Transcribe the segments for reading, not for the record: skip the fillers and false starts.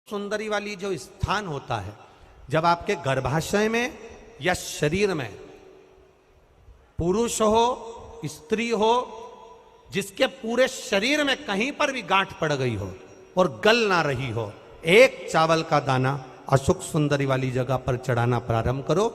सुंदरी वाली जो स्थान होता है, जब आपके गर्भाशय में या शरीर में पुरुष हो स्त्री हो जिसके पूरे शरीर में कहीं पर भी गांठ पड़ गई हो और गल ना रही हो, एक चावल का दाना अशुक सुंदरी वाली जगह पर चढ़ाना प्रारंभ करो।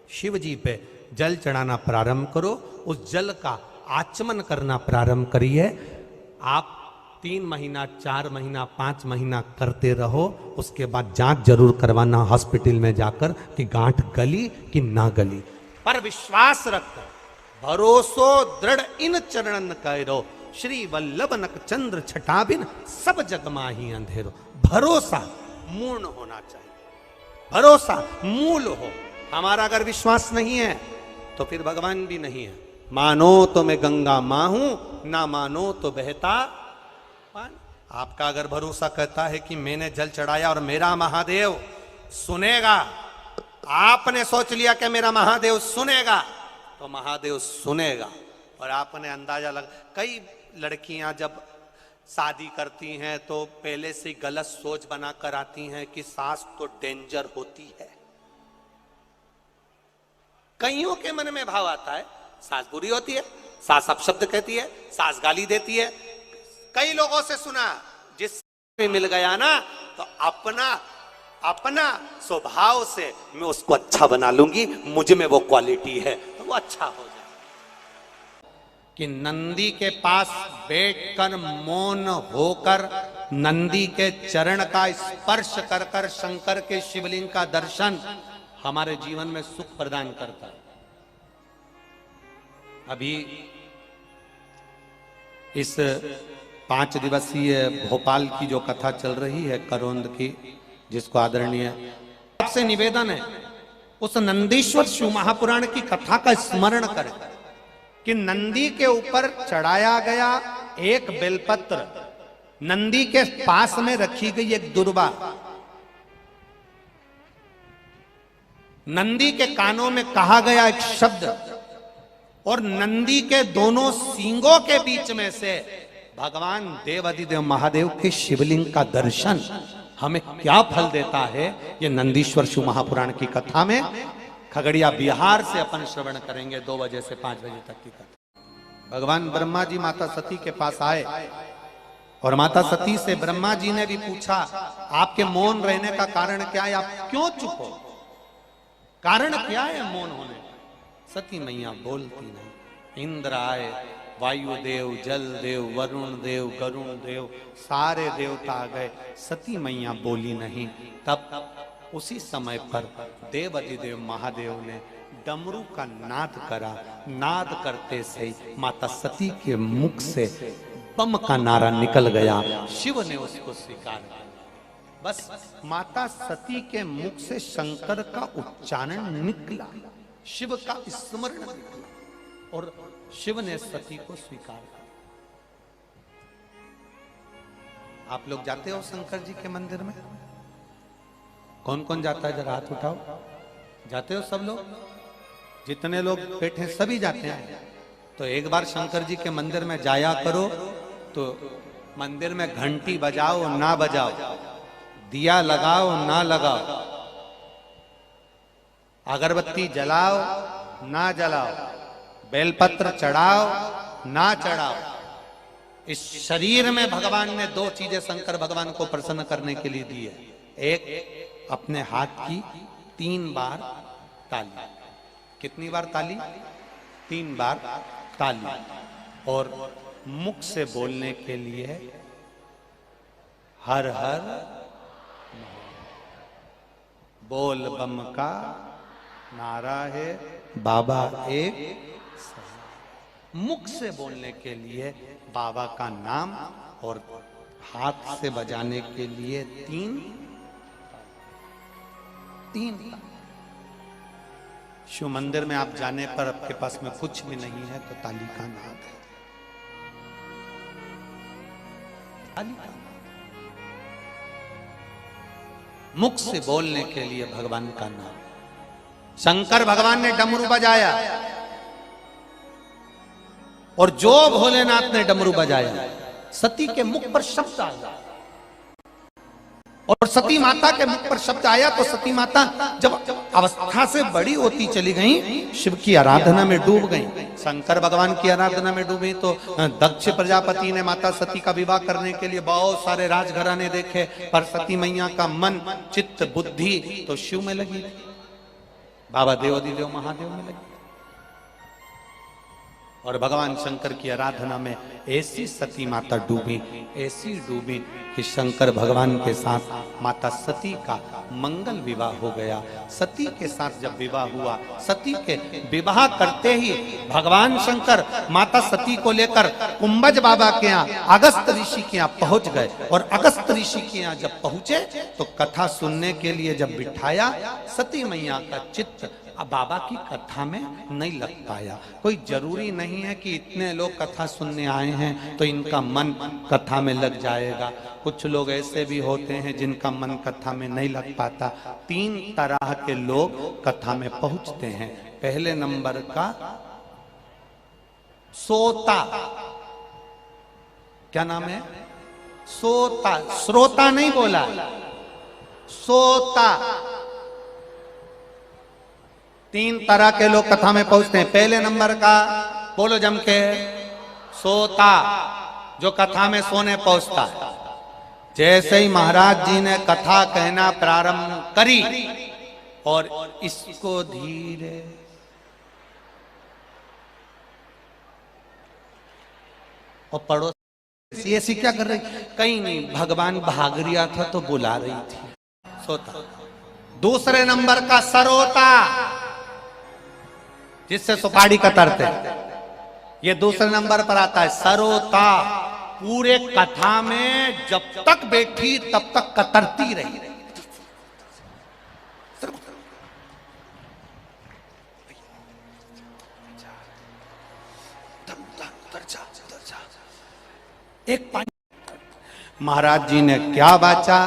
शिव जी पे जल चढ़ाना प्रारंभ करो, उस जल का आचमन करना प्रारंभ करिए। आप 3 महीना 4 महीना 5 महीना करते रहो, उसके बाद जांच जरूर करवाना हॉस्पिटल में जाकर कि गांठ गली कि ना गली। पर विश्वास रखकर भरोसो दृढ़ इन चरणन करो, श्री वल्लभ नक चंद्र छटाबिन सब जग माही अंधेरो। भरोसा मूर्ण होना चाहिए, भरोसा मूल हो। हमारा अगर विश्वास नहीं है तो फिर भगवान भी नहीं है। मानो तो मैं गंगा मां हूं, ना मानो तो बहता पानी। आपका अगर भरोसा कहता है कि मैंने जल चढ़ाया और मेरा महादेव सुनेगा, आपने सोच लिया कि मेरा महादेव सुनेगा, तो महादेव सुनेगा। और आपने अंदाजा लगा, कई लड़कियां जब शादी करती हैं तो पहले से गलत सोच बनाकर आती हैं कि सास तो डेंजर होती है। कईयों के मन में भाव आता है सास बुरी होती है, सास अपशब्द कहती है, सास गाली देती है। कई लोगों से सुना, जिससे मिल गया ना तो अपना स्वभाव से मैं उसको अच्छा बना लूंगी, मुझ में वो क्वालिटी है तो वो अच्छा हो जाए। कि नंदी के पास बैठकर मौन होकर नंदी के चरण का स्पर्श कर कर शंकर के शिवलिंग का दर्शन हमारे जीवन में सुख प्रदान करता है। अभी इस 5 दिवसीय भोपाल की जो कथा चल रही है करोंद की, जिसको आदरणीय आपसे निवेदन है उस नंदीश्वर शिव महापुराण की कथा का स्मरण करें कि नंदी के ऊपर चढ़ाया गया एक बेलपत्र, नंदी के पास में रखी गई एक दुर्वा, नंदी के कानों में कहा गया एक शब्द और नंदी के दोनों सींगों के बीच में से भगवान देवाधिदेव महादेव के शिवलिंग का दर्शन हमें क्या फल देता है, ये नंदीश्वर शिव महापुराण की कथा में खगड़िया बिहार से अपन श्रवण करेंगे 2 बजे से 5 बजे तक की कथा। भगवान ब्रह्मा जी माता सती के पास आए और माता सती से ब्रह्मा जी ने भी पूछा, आपके मौन रहने का कारण क्या है, आप क्यों चुप हो, कारण क्या है मौन होने का? सती मैया बोलती नहीं। इंद्र आए, वायुदेव, जल देव, वरुण देव, गरुण देव, सारे देवता आ गए, सती मैया बोली नहीं। तब उसी समय पर देवाधिदेव महादेव ने डमरू का नाद करा। नाद करते से ही माता सती के मुख से बम का नारा निकल गया। शिव ने उसको स्वीकार किया। बस माता सती के मुख से शंकर का उच्चारण निकला, शिव का स्मरण निकला और शिव ने सती को स्वीकार किया। आप लोग जाते हो शंकर जी के मंदिर में? कौन कौन जाता है, जरा हाथ उठाओ। जाते हो सब लोग? जितने लोग बैठे सभी जाते हैं। तो एक बार शंकर जी के मंदिर में जाया करो, तो मंदिर में घंटी बजाओ ना बजाओ, दिया लगाओ ना लगाओ, अगरबत्ती जलाओ ना जलाओ, बेलपत्र चढ़ाओ ना चढ़ाओ, इस शरीर में भगवान ने 2 चीजें शंकर भगवान को प्रसन्न करने के लिए दी है। एक, अपने हाथ की 3 बार ताली। कितनी बार ताली? 3 बार ताली। और मुख से बोलने के लिए हर हर बोल बम का नारा है, बाबा एक। मुख से बोलने के लिए बाबा का नाम और हाथ से बजाने के लिए 3 शिव मंदिर में आप जाने पर आपके पास में कुछ भी नहीं है तो ताली का नाद है, ताली का नाद। मुख से बोलने के लिए भगवान का नाम। शंकर भगवान ने डमरू बजाया और जो भोलेनाथ ने डमरू बजाया, सती के मुख पर शब्द आ गया। और सती माता के मुख पर शब्द आया तो सती माता जब अवस्था से बड़ी होती चली गई, शिव की आराधना में डूब गई, शंकर भगवान की आराधना में डूबी। तो दक्ष प्रजापति ने माता सती का विवाह करने के लिए बहुत सारे राजघराने देखे, पर सती मैया का मन, चित्त, बुद्धि तो शिव में लगी, बाबा देवाधिदेव महादेव में लगी। और भगवान शंकर की आराधना में ऐसी सती माता डूबी, ऐसी डूबी कि शंकर भगवान के साथ माता सती का मंगल विवाह हो गया। सती के साथ जब विवाह हुआ, सती के विवाह करते ही भगवान शंकर माता सती को लेकर कुंभज बाबा के यहाँ, अगस्त ऋषि के यहाँ पहुंच गए। और अगस्त ऋषि के यहाँ जब पहुंचे तो कथा सुनने के लिए जब बिठाया, सती मैया का चित्त अब बाबा की कथा में नहीं लग पाया। कोई जरूरी नहीं है कि इतने लोग कथा सुनने आए हैं तो इनका मन कथा में लग जाएगा। कुछ लोग ऐसे भी होते हैं जिनका मन कथा में नहीं लग पाता। 3 तरह के लोग कथा में पहुंचते हैं। पहले नंबर का सोता, क्या नाम है? सोता, श्रोता नहीं बोला, सोता। 3 तरह के लोग कथा में पहुंचते हैं। पहले नंबर का, बोलो जम के, सोता, जो कथा में सोने पहुंचता है। जैसे ही महाराज जी ने कथा कहना प्रारंभ करी और इसको धीरे, और पड़ोस ऐसी क्या कर रही, कहीं नहीं, भगवान भाग रिया था तो बुला रही थी, सोता। दूसरे नंबर का सरोता, जिससे सुपारी कतरते, ये दूसरे नंबर पर आता है। सरोता पूरे कथा में जब तक बैठी तब तक कतरती रही। एक महाराज जी ने क्या बाचा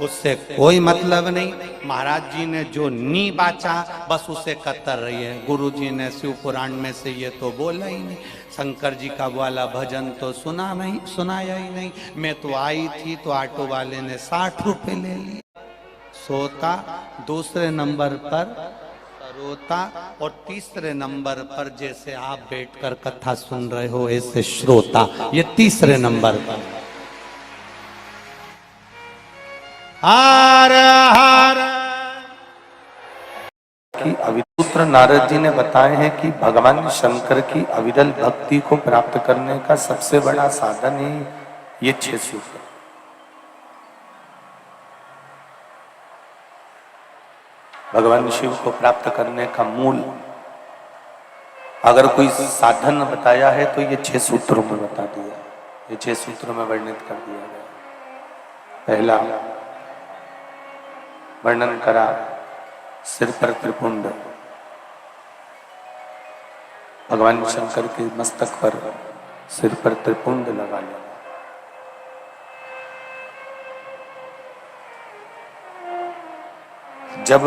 उससे कोई मतलब नहीं। महाराज जी ने जो नी बाचा बस उसे कतर रही है। गुरु जी ने शिव पुराण में से ये तो बोला ही नहीं, शंकर जी का वाला भजन तो सुनाया ही नहीं। मैं तो आई थी तो ऑटो वाले ने 60 रुपए ले लिए। सोता दूसरे नंबर पर, सरोता, और तीसरे नंबर पर जैसे आप बैठकर कथा सुन रहे हो ऐसे श्रोता, ये तीसरे नंबर पर। हर हर कि अविसूत्र नारद जी ने बताए हैं कि भगवान शंकर की अविरल भक्ति को प्राप्त करने का सबसे बड़ा साधन है ये 6 सूत्र। भगवान शिव को प्राप्त करने का मूल अगर कोई साधन बताया है तो ये 6 सूत्रों में बता दिया, ये 6 सूत्रों में वर्णित कर दिया गया। पहला वर्णन करा सिर पर त्रिपुंड, भगवान शंकर के मस्तक पर सिर पर त्रिपुंड लगा लेना। जब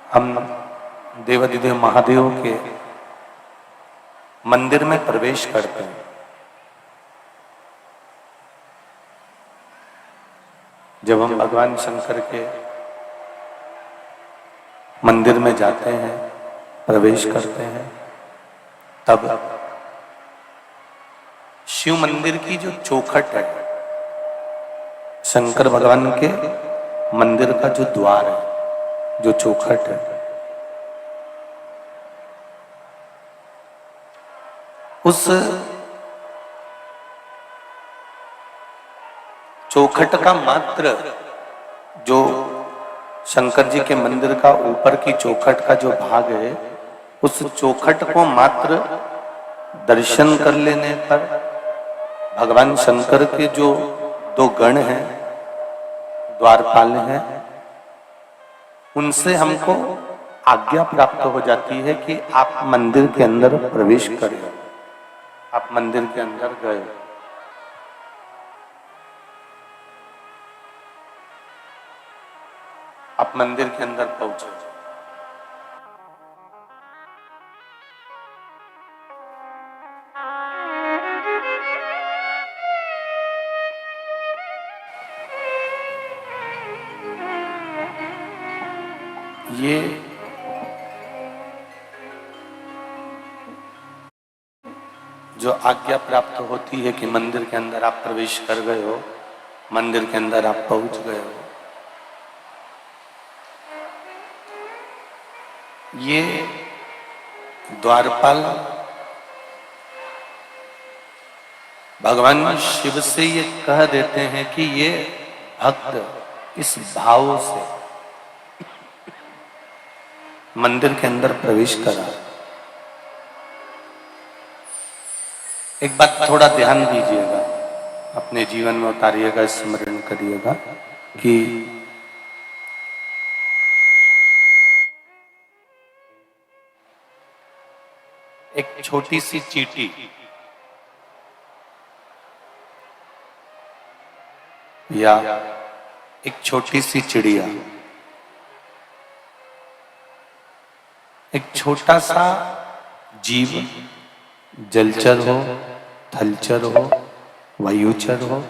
हम देवाधिदेव महादेव के मंदिर में प्रवेश करते हैं, जब हम भगवान शंकर के मंदिर में जाते हैं, प्रवेश करते हैं, तब शिव मंदिर की जो चौखट है, शंकर भगवान के मंदिर का जो द्वार है, जो चौखट है, उस चौखट का मात्र जो शंकर जी के मंदिर का ऊपर की चौखट का जो भाग है, उस चौखट को मात्र दर्शन कर लेने पर भगवान शंकर के जो 2 गण हैं, द्वारपाल हैं, उनसे हमको आज्ञा प्राप्त हो जाती है कि आप मंदिर के अंदर प्रवेश करें। आप मंदिर के अंदर गए, आप मंदिर के अंदर पहुंचे, ये जो आज्ञा प्राप्त होती है कि मंदिर के अंदर आप प्रवेश कर गए हो, मंदिर के अंदर आप पहुंच गए हो, ये द्वारपाल भगवान शिव से ये कह देते हैं कि ये भक्त इस भाव से मंदिर के अंदर प्रवेश करा। एक बात थोड़ा ध्यान दीजिएगा, अपने जीवन में उतारिएगा, स्मरण करिएगा कि एक छोटी सी चींटी या एक छोटी सी चिड़िया, एक छोटा सा जीव, जलचर हो, थलचर हो, वायुचर हो,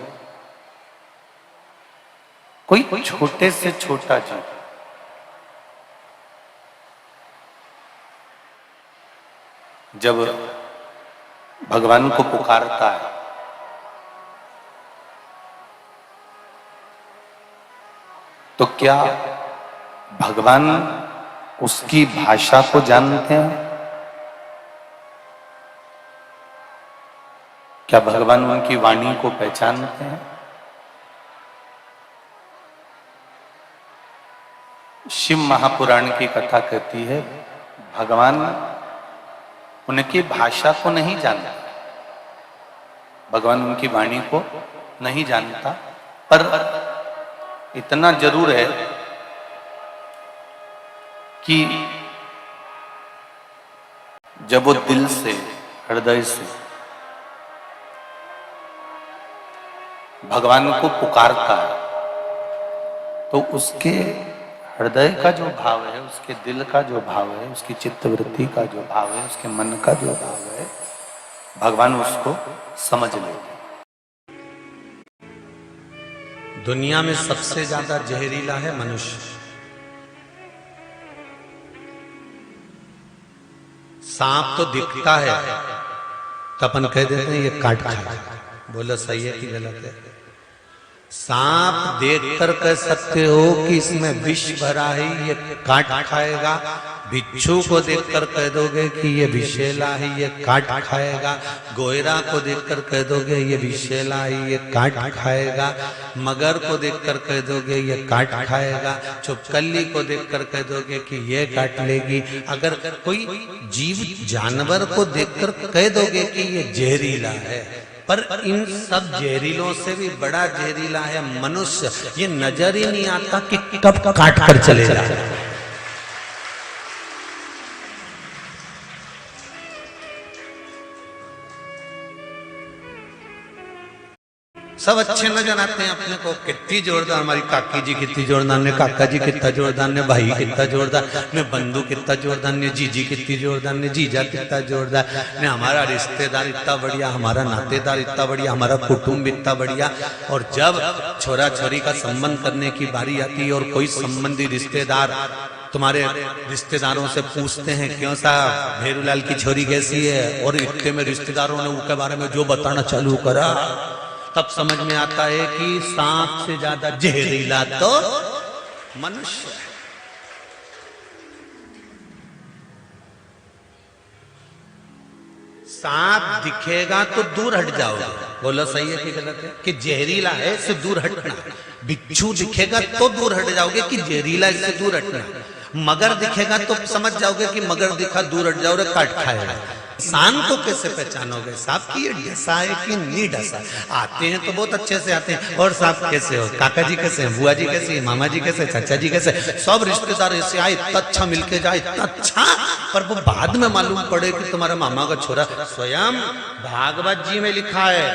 कोई छोटे से छोटा जीव जब भगवान को पुकारता है तो क्या भगवान उसकी भाषा को जानते हैं? क्या भगवान उनकी वाणी को पहचानते हैं? शिव महापुराण की कथा कहती है भगवान उनकी भाषा को नहीं जानता, भगवान उनकी वाणी को नहीं जानता, पर इतना जरूर है कि जब वो दिल से, हृदय से भगवान को पुकारता है तो उसके हृदय का जो भाव है, उसके दिल का जो भाव है, उसकी चित्तवृत्ति का जो भाव है, उसके मन का जो भाव है, भगवान उसको समझ लेते। दुनिया में सबसे ज्यादा जहरीला है मनुष्य। सांप तो दिखता है तो अपन कह देते हैं ये काट खाएगा, बोलो सही है कि गलत है? सांप देखकर कह सकते हो कि इसमें विष भरा है, ये काट खाएगा। बिच्छू को देखकर कह दोगे कि ये विषैला है, ये काट खाएगा। गोयरा को देखकर कह दोगे ये विषैला है, ये काट खाएगा। मगर को देखकर कह दोगे ये काट खाएगा। चुपकली को देखकर कह दोगे कि ये काट लेगी। अगर कोई जीव जानवर को देखकर कह दोगे कि ये जहरीला है, पर इन सब जहरीलों से भी बड़ा जहरीला है मनुष्य। ये नजर ही नहीं आता कि कब काट कर चलेगा। सब अच्छे नजर आते हैं अपने को, कितनी जोरदार हमारी काकी जी, कितनी जोरदार ने काका जी, कितना जोरदार ने भाई, कितना जोरदार ने बंधु, कितना जोरदार ने जीजी, कितनी जोरदार ने जीजा, कितना जोरदार ने हमारा रिश्तेदार इतना बढ़िया, हमारा नातेदार इतना बढ़िया, हमारा कुटुंब इतना बढ़िया। और जब छोरा छोरी का संबंध करने की बारी आती है और कोई संबंधी रिश्तेदार तुम्हारे रिश्तेदारों से पूछते हैं क्यों साहब भेरूलाल की छोरी कैसी है, और इतने में रिश्तेदारों ने उसके बारे में जो बताना चालू करा, तब समझ में आता है कि सांप से ज्यादा जहरीला तो मनुष्य है। सांप दिखेगा तो दूर हट जाओगे, बोलो सही है कि गलत है? कि जहरीला है इससे दूर हटना। बिच्छू दिखेगा तो दूर हट जाओगे कि जहरीला इससे दूर हटना। मगर दिखेगा तो समझ जाओगे कि मगर दिखा दूर हट जाओगे, काट खाएगा। इंसान को कैसे पहचानोगे साहब कि ये डसा है कि नहीं डसा? आते हैं तो बहुत अच्छे से आते हैं। और साहब कैसे हो, काका जी कैसे हैं, बुआ जी कैसे हैं, मामा जी कैसे, चाचा जी कैसे, सब रिश्तेदार ऐसे आए, इतना अच्छा मिलके जाए, इतना अच्छा। पर वो बाद में मालूम पड़े कि तुम्हारा मामा का छोरा। स्वयं भागवत जी में लिखा है,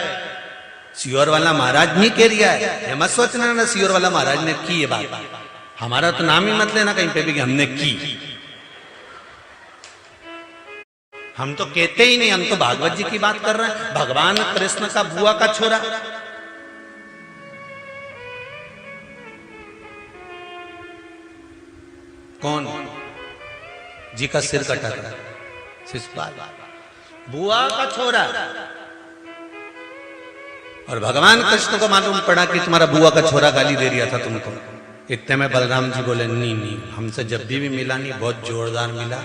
सियोर वाला महाराज नहीं कह रिया है, मत सोचना ना सियोर वाला महाराज ने की ये बात, हमारा तो नाम ही मत लेना कहीं पे भी कि हमने की। हम तो कहते ही नहीं, हम तो भागवत जी की बात कर रहे हैं। भगवान कृष्ण का बुआ का छोरा। कौन जी का सिर कटा था? शिशुपाल, बुआ का छोरा। और भगवान कृष्ण को मालूम पड़ा कि तुम्हारा बुआ का छोरा गाली दे रहा था तुमको। इतने में बलराम जी बोले, नहीं नहीं, हमसे जब भी मिला नहीं, बहुत जोरदार मिला,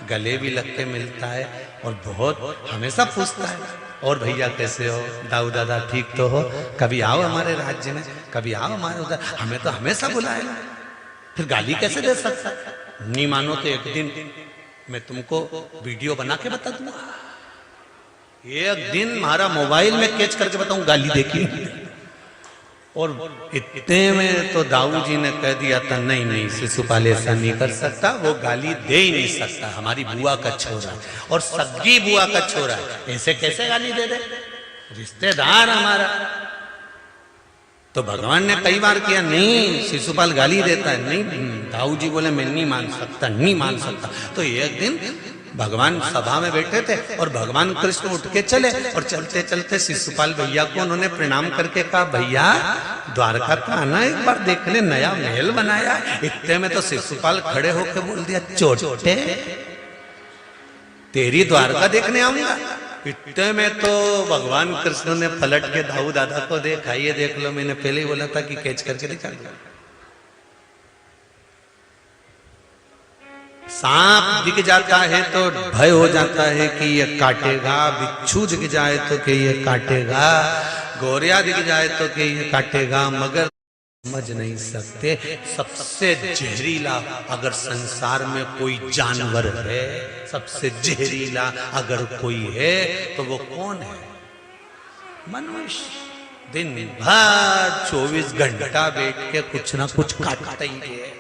गले भी लग के मिलता है और बहुत हमेशा पूछता है, और भैया कैसे हो, दाऊ दादा ठीक तो हो, कभी आओ हमारे राज्य में, कभी आओ हमारे उधर, हमें तो हमेशा बुलाएगा, फिर गाली कैसे दे सकता? नहीं मानो तो एक दिन मैं तुमको वीडियो बना के बता दूंगा, एक दिन हमारा मोबाइल में कैच करके बताऊं गाली देखी। और इतने में तो दाऊ जी ने कह दिया था, नहीं नहीं शिशुपाल ऐसा नहीं कर सकता, वो गाली दे ही नहीं सकता, हमारी बुआ का छोरा और सगी बुआ का छोरा, ऐसे कैसे गाली दे दे, रिश्तेदार हमारा। तो भगवान ने कई बार किया, नहीं शिशुपाल गाली देता है, नहीं, दाऊ जी बोले मैं नहीं मान सकता, नहीं मान सकता। तो एक दिन भगवान सभा में बैठे थे और भगवान कृष्ण उठ के चले, और चलते चलते शिशुपाल भैया को उन्होंने प्रणाम करके कहा, भैया द्वारका तो आना एक बार देखने, नया महल बनाया। इतने में तो शिशुपाल खड़े होकर बोल दिया, चोटे तेरी द्वारका देखने आऊंगा। इतने में तो भगवान कृष्ण ने पलट के दाऊ दादा को देखा, ये देख लो, मैंने पहले ही बोला था कि कैच करके दिखा दिया। सांप दिख जाता है तो भय हो जाता है कि ये काटेगा, बिच्छू दिख जाए तो कि ये काटेगा, गोरिया दिख जाए तो कि ये काटेगा, मगर समझ नहीं सकते सबसे जहरीला अगर संसार में कोई जानवर है, सबसे जहरीला अगर कोई है तो वो कौन है? मनुष्य। दिन भर 24 घंटा बैठ के कुछ ना कुछ काटता ही है,